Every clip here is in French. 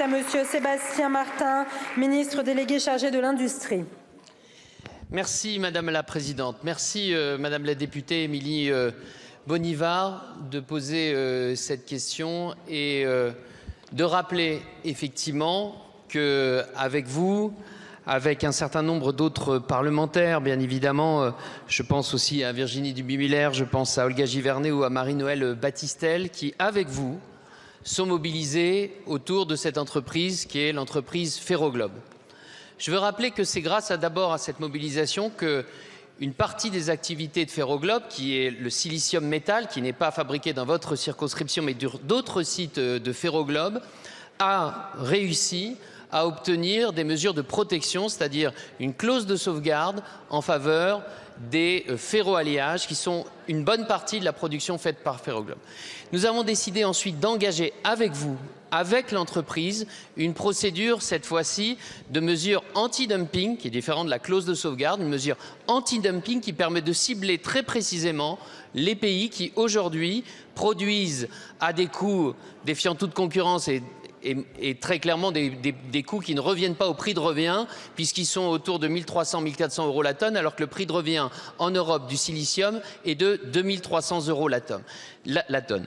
À Monsieur Sébastien Martin, ministre délégué chargé de l'Industrie. Merci Madame la Présidente. Merci Madame la députée Émilie Bonivard de poser cette question et de rappeler effectivement qu'avec vous, avec un certain nombre d'autres parlementaires, bien évidemment, je pense aussi à Virginie Duby-Muller, je pense à Olga Givernet ou à Marie-Noëlle Battistel, qui, avec vous, sont mobilisés autour de cette entreprise qui est l'entreprise Ferroglobe. Je veux rappeler que c'est grâce d'abord à cette mobilisation qu'une partie des activités de Ferroglobe, qui est le silicium métal, qui n'est pas fabriqué dans votre circonscription mais d'autres sites de Ferroglobe, a réussi à obtenir des mesures de protection, c'est-à-dire une clause de sauvegarde en faveur des ferroalliages qui sont une bonne partie de la production faite par Ferroglobe. Nous avons décidé ensuite d'engager avec vous, avec l'entreprise, une procédure cette fois-ci de mesure anti-dumping qui est différente de la clause de sauvegarde, une mesure anti-dumping qui permet de cibler très précisément les pays qui aujourd'hui produisent à des coûts défiant toute concurrence et très clairement des coûts qui ne reviennent pas au prix de revient puisqu'ils sont autour de 1 300 1 400 € la tonne alors que le prix de revient en Europe du silicium est de 2 300 € la tonne.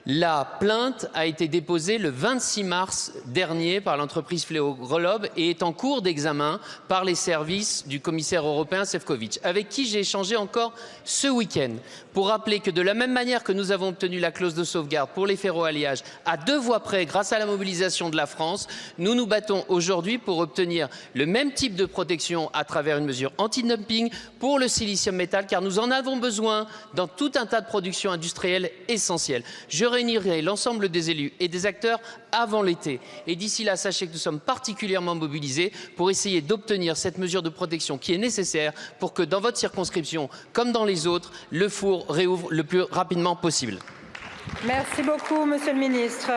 La plainte a été déposée le 26 mars dernier par l'entreprise Ferroglobe et est en cours d'examen par les services du commissaire européen Šefčovič, avec qui j'ai échangé encore ce week-end pour rappeler que de la même manière que nous avons obtenu la clause de sauvegarde pour les ferroalliages à 2 voix près grâce à la mobilisation de la France, nous nous battons aujourd'hui pour obtenir le même type de protection à travers une mesure anti-dumping pour le silicium métal car nous en avons besoin dans tout un tas de productions industrielles essentielles. Je réunirai l'ensemble des élus et des acteurs avant l'été et d'ici là, sachez que nous sommes particulièrement mobilisés pour essayer d'obtenir cette mesure de protection qui est nécessaire pour que dans votre circonscription comme dans les autres, le four réouvre le plus rapidement possible. Merci beaucoup, Monsieur le Ministre.